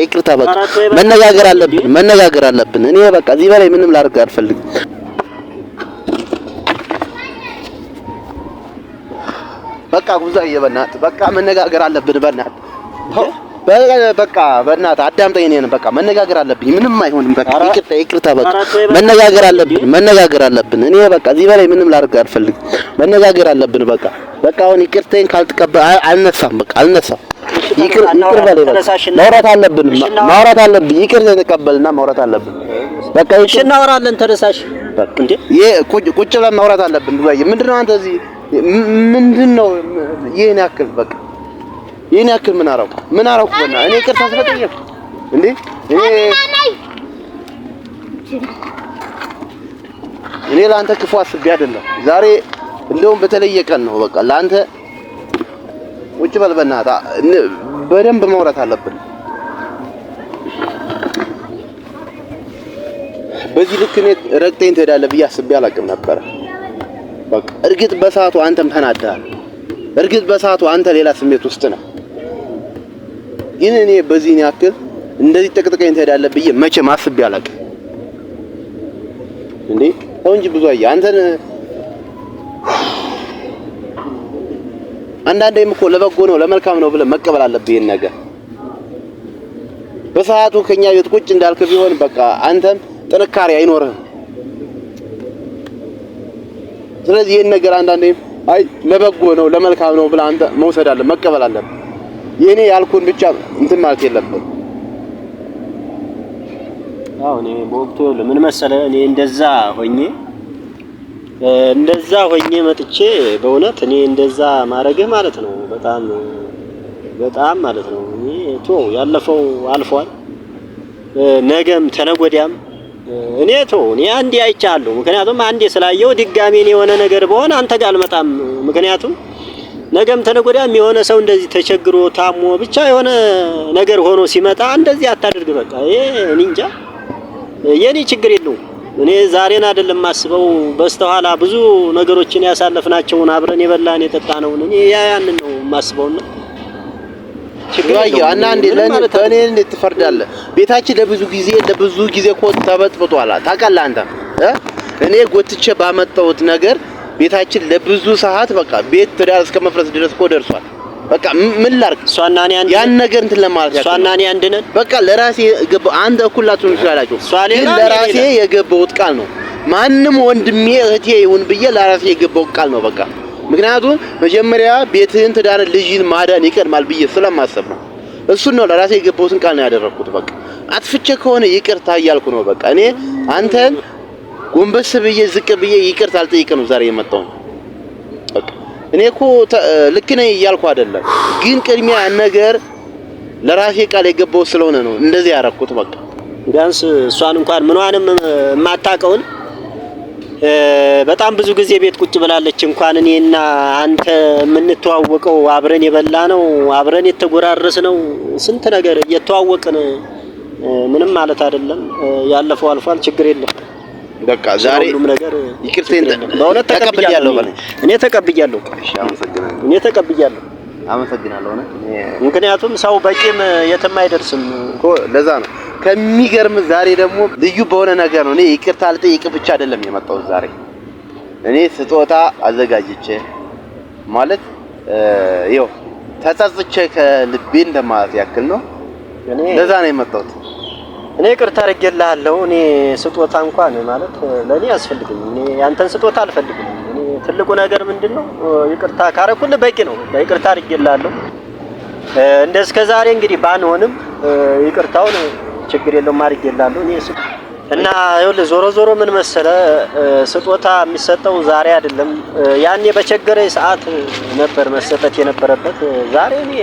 ይቅርታ በቃ መነጋገር አለብን። እኔ በቃ እዚህ በላይ ምንም ላድርግ አልፈልግም። በቃ ጉዛዬ በእናትህ በቃ መነጋገር አለብን። በቃ በእናትህ አዳምጠኝ። እኔን በቃ መነጋገር አለብኝ። ምንም አይሆንም። በቃ ይቅርታ በቃ መነጋገር አለብን። እኔ በቃ እዚህ በላይ ምንም ላድርግ አልፈልግም። መነጋገር አለብን። በቃ አሁን ይቅርታዬን ካልተቀበል አልነሳም። በቃ አልነሳም። ይቅር በለኝ። ማውራት አለብን። ይቅርታ ተቀበልና ማውራት አለብን። በቃ እሺ እናወራለን። ተነሳሽ እንዴ ቁጭ ብለን ማውራት አለብን። ዱባይ ምንድነው አንተ እዚህ ምንድነው ይሄን ያክል በቃ ይሄን ያክል ምን አረኩ በእና እኔ ይቅርታ ስለጠየቅኩ እንዴ እኔ ለአንተ ክፉ አስቤ አይደለም። ዛሬ እንደውም በተለየ ቀን ነው። በቃ ለአንተ ቁጭ በል በእናትህ በደንብ ማውራት አለብን። በዚህ ልክ እኔ ረግጠኝ ትሄዳለህ ብዬ አስቤ አላውቅም ነበር። በቃ እርግጥ በሰዓቱ አንተም ተናደሃል። እርግጥ በሰዓቱ አንተ ሌላ ስሜት ውስጥ ነህ። ግን እኔ በዚህን ያክል እንደዚህ ጠቅጥቀኝ ትሄዳለህ ብዬ መቼም አስቤ አላውቅም። እንዴ ተው እንጂ ብዙ አየህ አንተን አንዳንዴም እኮ ለበጎ ነው ለመልካም ነው ብለህ መቀበል አለብህ ይሄን ነገር። በሰዓቱ ከኛ ቤት ቁጭ እንዳልክ ቢሆን በቃ አንተም ጥንካሬ አይኖርህም። ስለዚህ ይሄን ነገር አንዳንዴም አይ ለበጎ ነው ለመልካም ነው ብለህ አንተ መውሰድ አለ መቀበል አለብህ። የኔ ያልኩን ብቻ እንትን ማለት የለብህም። አዎ እኔ በወቅቱ ምን መሰለህ እኔ እንደዛ ሆኜ መጥቼ በእውነት እኔ እንደዛ ማረግህ ማለት ነው በጣም ማለት ነው። ያለፈው አልፏል። ነገም ተነጎዳም እኔ አንዴ አይቻለሁ። ምክንያቱም አንዴ ስላየው ድጋሜ እኔ የሆነ ነገር በሆነ አንተ ጋር አልመጣም። ምክንያቱም ነገም ተነጎዳም የሆነ ሰው እንደዚህ ተቸግሮ ታሞ ብቻ የሆነ ነገር ሆኖ ሲመጣ እንደዚህ አታድርግ። በቃ ይሄ እኔ እንጃ የኔ ችግር የለውም። እኔ ዛሬን አይደለም ማስበው በስተኋላ ብዙ ነገሮችን ያሳለፍናቸውን አብረን የበላን የጠጣነውን እኔ ያንን ነው ማስበውና ችግራዬ አንዴ ለኔ እንዴት ትፈርዳለህ? ቤታችን ለብዙ ጊዜ እኮ ተበጥብጧል። ታውቃለህ አንተ እኔ ጎትቼ ባመጣሁት ነገር ቤታችን ለብዙ ሰዓት በቃ ቤት ትዳር እስከ መፍረስ ድረስ እኮ ደርሷል። በቃ ምን ላድርግ? እሷና እኔ አንድ ያን ነገር እንትን ለማለት እሷና እኔ አንድ ነን። በቃ ለራሴ አንተ እኩላችሁን ትችላላችሁ። ግን ለራሴ የገባሁት ቃል ነው። ማንም ወንድሜ እህቴ ይሁን ብዬ ለራሴ የገባሁት ቃል ነው። በቃ ምክንያቱም መጀመሪያ ቤትህን ትዳር ልጅን ማዳን ይቀድማል ብዬ ስለማሰብ ነው። እሱን ነው ለራሴ የገባሁትን ቃል ነው ያደረኩት። በቃ አጥፍቼ ከሆነ ይቅርታ እያልኩ ነው። በቃ እኔ አንተን ጎንበስ ብዬ ዝቅ ብዬ ይቅርታ አልጠይቅም ዛሬ የመጣው። በቃ እኔ እኮ ልክ ነኝ እያልኩ አይደለም፣ ግን ቅድሚያ ነገር ለራሴ ቃል የገባው ስለሆነ ነው እንደዚህ ያደረኩት። በቃ ቢያንስ እሷን እንኳን ምንዋንም የማታውቀውን በጣም ብዙ ጊዜ ቤት ቁጭ ብላለች። እንኳን እኔና አንተ የምንተዋወቀው አብረን የበላነው አብረን የተጎራረስነው ስንት ነገር እየተዋወቅን ምንም ማለት አይደለም። ያለፈው አልፏል፣ ችግር የለም። በቃ ዛሬ ሁሉም ነገር ይቅርቴን በእውነት ተቀብያለሁ። እኔ ተቀብያለሁ። እሺ አመሰግናለሁ። እኔ ተቀብያለሁ። አመሰግናለሁ። ምክንያቱም ሰው በቂም የትም አይደርስም እኮ ለዛ ነው። ከሚገርም ዛሬ ደግሞ ልዩ በሆነ ነገር ነው። እኔ ይቅርታ ልጠይቅ ብቻ አይደለም የመጣሁት ዛሬ እኔ ስጦታ አዘጋጅቼ ማለት ይኸው ተጸጽቼ ከልቤ እንደማለት ያክል ነው። ለዛ ነው የመጣሁት። እኔ ይቅርታ አድርጌልሃለሁ። እኔ ስጦታ እንኳን ማለት ለኔ አያስፈልግም። እኔ ያንተን ስጦታ አልፈልግም። እኔ ትልቁ ነገር ምንድነው ይቅርታ ካረኩልህ በቂ ነው። ይቅርታ አድርጌልሃለሁ። እንደስከዛሬ እንግዲህ ባንሆንም ይቅርታውን ችግር የለውም አድርጌልሃለሁ። እኔ እና ይኸውልህ ዞሮ ምን መሰለ ስጦታ የሚሰጠው ዛሬ አይደለም። ያኔ በቸገረኝ ሰዓት ነበር መሰጠት የነበረበት። ዛሬ እኔ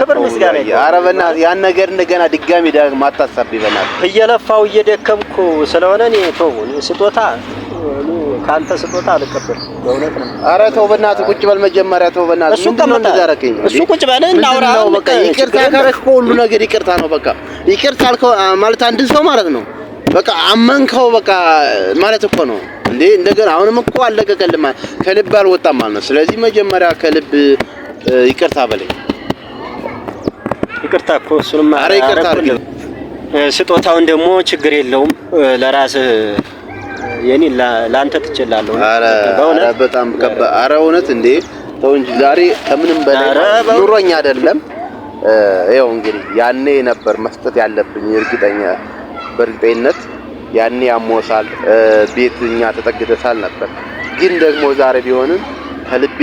ክብር ምስጋና ኧረ በእናትህ ያን ነገር እንደገና ድጋሚ ማታሳብኝ በእናትህ። እየለፋው እየደከምኩ ስለሆነ እኔ ስጦታ ካንተ ስጦታ አልቀበልም በእውነት ነው። ኧረ ተው በእናትህ ቁጭ በል መጀመሪያ ተው በእናትህ። ምንድነው እንደዛ ያደረከኝ? እሱ ቁጭ በል እናውራ። በቃ ይቅርታ ካረክኩ ሁሉ ነገር ይቅርታ ነው። በቃ ይቅርታ አልከው ማለት አንድ ሰው ማለት ነው። በቃ አመንከው በቃ ማለት እኮ ነው እንዴ። እንደገና አሁንም እኮ አለቀቀልማ ከልብ አልወጣም ማለት ነው። ስለዚህ መጀመሪያ ከልብ ይቅርታ በለኝ። ይቅርታ እኮ እሱንም ኧረ ይቅርታ አይደለም። ስጦታውን ደግሞ ችግር የለውም ለራስህ የኔ ላንተ ትችላለህ። በእውነት በጣም ከባድ። ኧረ እውነት እንዴ ተው እንጂ ዛሬ ከምንም በላይ ኑሮኛ አይደለም። ይኸው እንግዲህ ያኔ ነበር መስጠት ያለብኝ በእርግጠኝነት ያኔ ያሞሳል ቤትኛ ተጠግተሳል ነበር። ግን ደግሞ ዛሬ ቢሆንም ከልቤ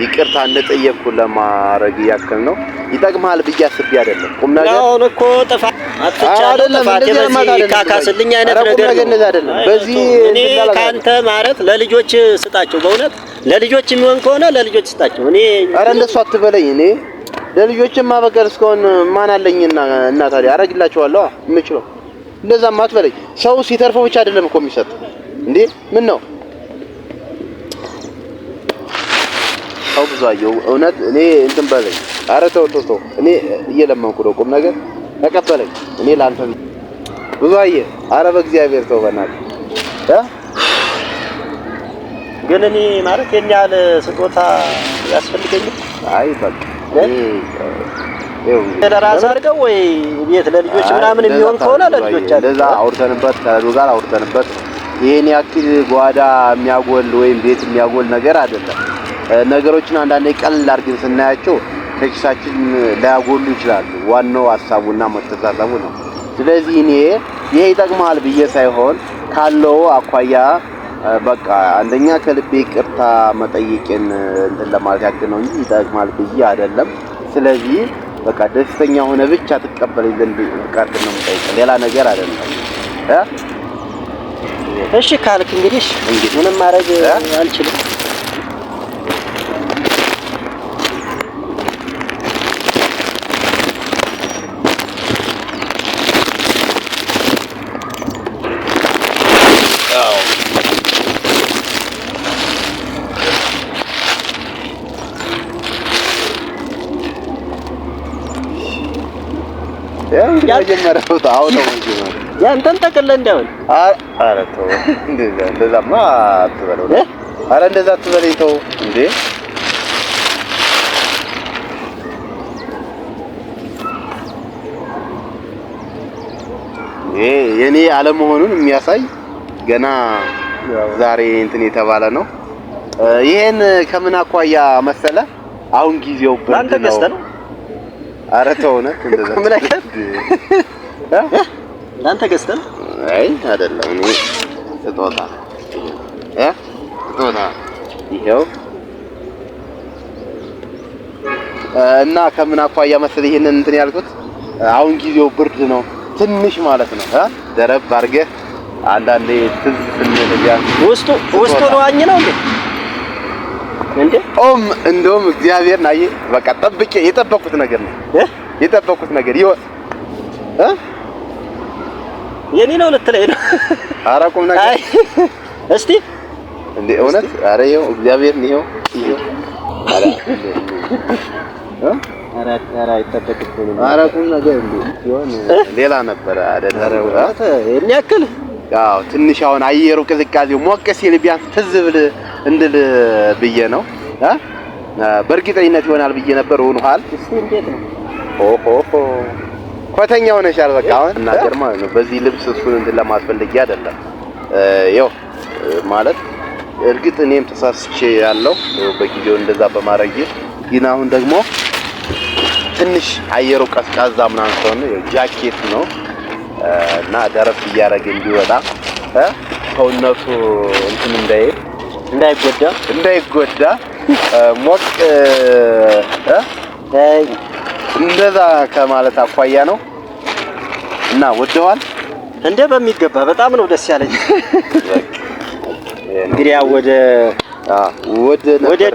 ይቅርታ እንደጠየቅኩ ለማድረግ ያክል ነው። ይጠቅማል ብዬ አስቤ አይደለም። ቁም ነገር ያው እኮ ጥፋት አጥቻለሁ ጥፋት በዚህ ካካስልኝ አይነት ነገር አይደለም። በዚህ እኔ ካንተ ማለት ለልጆች ስጣቸው። በእውነት ለልጆች የሚሆን ከሆነ ለልጆች ስጣቸው። እኔ ኧረ እንደሱ አትበለኝ። እኔ ለልጆችማ በቀር እስካሁን ማን አለኝና እና ታዲያ አረግላቸዋለሁ የምችለው። እንደዛማ አትበለኝ። ሰው ሲተርፈው ብቻ አይደለም እኮ የሚሰጥ እንዴ። ምን ነው አው ብዙአየው እውነት እኔ እንትን በለኝ። ኧረ ተው እኔ እየለመንኩ ነው። ቁም ነገር ተቀበለኝ። እኔ ላንተ ብዙአየ ኧረ በእግዚአብሔር ተው በእናትህ ግን እኔ ማለት የኔ ያህል ስጦታ ያስፈልገኛል። አይ በቃ ለራስ አድርገው ወይ ቤት ለልጆች ምናምን የሚሆን ከሆነ ለልጆች አለ ለዛ አውርተንበት ከሉ ጋር አውርተንበት ይሄን ያክል ጓዳ የሚያጎል ወይም ቤት የሚያጎል ነገር አይደለም። ነገሮችን አንዳንዴ ቀለል አድርገን ስናያቸው ከኪሳችን ላያጎሉ ይችላሉ። ዋናው ሐሳቡና መተሳሰቡ ነው። ስለዚህ እኔ ይሄ ይጠቅማል ብዬ ሳይሆን ካለው አኳያ በቃ አንደኛ ከልቤ ይቅርታ መጠየቅን እንትን ለማለት ያክል ነው እንጂ ይጠቅማል ብዬ አይደለም። ስለዚህ በቃ ደስተኛ ሆነ ብቻ ተቀበለኝ ዘንድ ፍቃድ ነው የምጠይቀው፣ ሌላ ነገር አይደለም። እሺ ካልክ እንግዲህ ምንም ማድረግ አልችልም። ያጀመረው ታው ነው እንጂ ያንተን ጠቅልለህ እንደውን ኧረ ተው እንደዛማ አትበለው። ኧረ እንደዛ አትበለኝ ተው እንዴ። የኔ አለመሆኑን የሚያሳይ ገና ዛሬ እንትን የተባለ ነው። ይሄን ከምን አኳያ መሰለ አሁን ጊዜው ብርድ ነው። ኧረ ተው ነው እንደዛ ምን አይነት ላንተ ገዝተን አይ አይደለም እኔ ስጦታ ስጦታ ይሄው እና ከምን አኳያ መሰለህ ይሄንን እንትን ያልኩት አሁን ጊዜው ብርድ ነው ትንሽ ማለት ነው። ደረብ አድርገህ አንዳንዴ ትዝ ስንል ቢያንስ ውስጡ ነው አኝ ነው እንዴ እንደውም እግዚአብሔር ናዬ በቃ ጠብቄ የጠበቁት ነገር ነው የጠበቁት ነገር ይወ የኔ ነው ልትለኝ ነው። ኧረ ቁም ነገር አይ እስቲ እንዴ እውነት ኧረ ይኸው እግዚአብሔር ነው ይኸው ኧረ አይጠበቅብኝ ነው። ኧረ ቁም ነገር እንዴ ይሆን ሌላ ነበር አይደል? እኔ ያክል ያው ትንሽ አሁን አየሩ ቅዝቃዜው ሞቅ ሲል ቢያንስ ትዝ ብል እንድል ብዬ ነው። በእርግጠኝነት ይሆናል ብዬ ነበር። ሆኗል። እስቲ እንዴት ነው? ኦሆ ኮተኛ ሆነሻል። በቃ አሁን እናገር ማለት ነው። በዚህ ልብስ እሱን እንትን ለማስፈልጊያ አይደለም። ያው ማለት እርግጥ እኔም ተሳስቼ ያለው በጊዜው እንደዛ በማድረግ ግን አሁን ደግሞ ትንሽ አየሩ ቀዝቃዛ ምናምን ስለሆነ ጃኬት ነው እና ደረፍ እያደረገ እንዲወጣ ሰውነቱ እንትን እንዳይጎዳ ሞቅ እንደዛ ከማለት አኳያ ነው። እና ወደዋል እንደ በሚገባ በጣም ነው ደስ ያለኝ። እንግዲህ ያው ወደ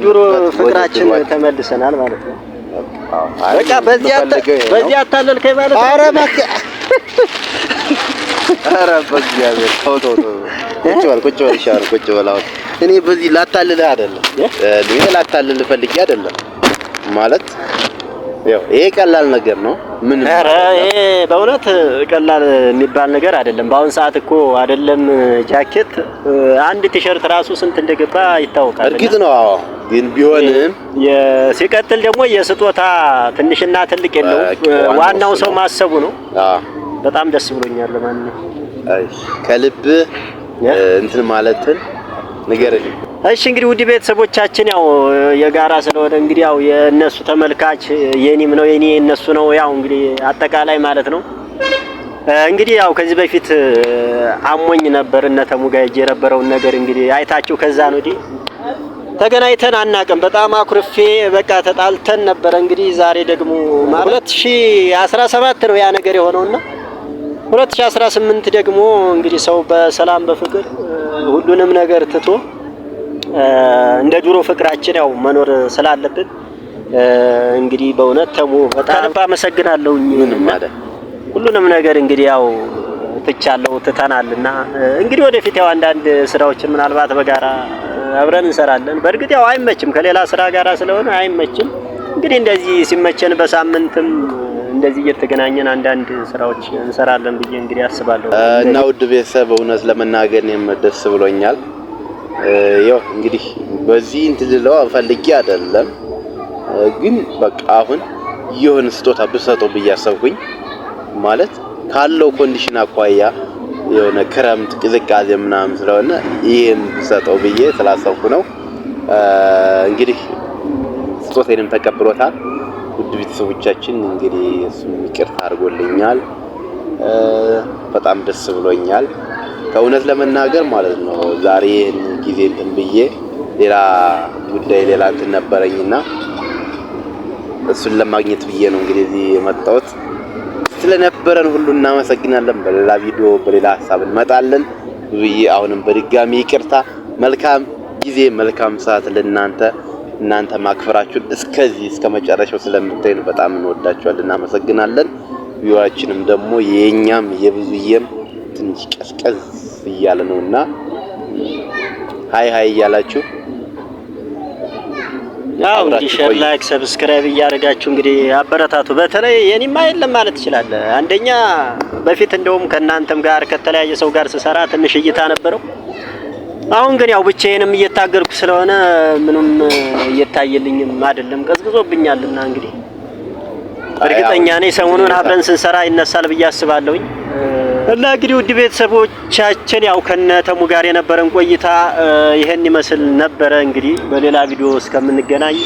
ድሮ ፍቅራችን ተመልሰናል ማለት ነው። በቃ በዚህ አታለልከኝ ማለት ነው። ኧረ እባክህ ኧረ በእግዚአብሔር ተው ቁጭ በል ይሻላል። ቁጭ በል አሁን እኔ በዚህ ላታልልህ አይደለም ላታልልህ ፈልጌ አይደለም ማለት ያው ይሄ ቀላል ነገር ነው። ምን ኧረ ይሄ በእውነት ቀላል የሚባል ነገር አይደለም። በአሁን ሰዓት እኮ አይደለም ጃኬት አንድ ቲሸርት ራሱ ስንት እንደገባ ይታወቃል። እርግጥ ነው። አዎ ግን ቢሆንም ሲቀጥል ደግሞ የስጦታ ትንሽና ትልቅ የለውም። ዋናው ሰው ማሰቡ ነው። በጣም ደስ ብሎኛል። ለማንኛውም ከልብ እንትን ማለትን ንገረኝ። እሺ እንግዲህ ውድ ቤተሰቦቻችን ያው የጋራ ስለሆነ እንግዲህ ያው የነሱ ተመልካች የኔም ነው የኔ እነሱ ነው ያው እንግዲህ አጠቃላይ ማለት ነው። እንግዲህ ያው ከዚህ በፊት አሞኝ ነበር እነ ተሙ ጋር ሄጄ የነበረውን ነገር እንግዲህ አይታችሁ ከዛ ነው ዲ ተገናኝተን አናውቅም። በጣም አኩርፌ በቃ ተጣልተን ነበር። እንግዲህ ዛሬ ደግሞ 2017 ነው ያ ነገር የሆነውና 2018 ደግሞ እንግዲህ ሰው በሰላም በፍቅር ሁሉንም ነገር ትቶ እንደ ድሮ ፍቅራችን ያው መኖር ስላለብን እንግዲህ በእውነት ተሙ በጣም አመሰግናለሁ። ምንም ማለት ሁሉንም ነገር እንግዲህ ያው ትቻለው ትተናልና እንግዲህ ወደፊት ያው አንዳንድ ስራዎችን ምናልባት በጋራ አብረን እንሰራለን። በእርግጥ ያው አይመችም ከሌላ ስራ ጋራ ስለሆነ አይመችም። እንግዲህ እንደዚህ ሲመቸን በሳምንትም እንደዚህ እየተገናኘን አንዳንድ ስራዎች እንሰራለን ብዬ እንግዲህ አስባለሁ። እና ውድ ቤተሰብ እውነት ለመናገር እኔም ደስ ብሎኛል። ያው እንግዲህ በዚህ እንትልለው ፈልጌ አይደለም ግን በቃ አሁን የሆነ ስጦታ ብሰጠው ብዬ አሰብኩኝ። ማለት ካለው ኮንዲሽን አኳያ የሆነ ክረምት ቅዝቃዜ ምናምን ስለሆነ ይሄን ብሰጠው ብዬ ስላሰብኩ ነው። እንግዲህ ስጦታዬንም ተቀብሎታል። ውድ ቤተሰቦቻችን እንግዲህ እሱም ይቅርታ አድርጎልኛል። በጣም ደስ ብሎኛል ከእውነት ለመናገር ማለት ነው። ዛሬ ጊዜ እንትን ብዬ ሌላ ጉዳይ ሌላ እንትን ነበረኝና እሱን ለማግኘት ብዬ ነው እንግዲህ እዚህ የመጣሁት። ስለነበረን ሁሉ እናመሰግናለን። በሌላ ቪዲዮ በሌላ ሀሳብ እንመጣለን ብዬ አሁንም በድጋሚ ይቅርታ። መልካም ጊዜ መልካም ሰዓት ለእናንተ። እናንተ ማክፈራችሁን እስከዚህ እስከ መጨረሻው ስለምታዩን በጣም እንወዳችኋለን፣ እናመሰግናለን። ቪዲዮአችንም ደግሞ የኛም የብዙዬም ትንሽ ቀዝቀዝ እያለ ነውና ሃይ ሃይ እያላችሁ ያው እንግዲህ ሼር ላይክ ሰብስክራይብ እያደረጋችሁ እንግዲህ አበረታቱ። በተለይ የኔማ የለም ማለት ይችላል። አንደኛ በፊት እንደውም ከናንተም ጋር ከተለያየ ሰው ጋር ስሰራ ትንሽ እይታ ነበረው። አሁን ግን ያው ብቻዬንም እየታገልኩ ስለሆነ ምንም እየታየልኝም አይደለም፣ ቀዝቅዞብኛልና እንግዲህ እርግጠኛ ነኝ ሰሞኑን አብረን ስንሰራ ይነሳል ብዬ አስባለሁኝ። እና እንግዲህ ውድ ቤተሰቦቻችን ያው ከነተሙ ጋር የነበረን ቆይታ ይሄን ይመስል ነበረ። እንግዲህ በሌላ ቪዲዮ እስከምንገናኝ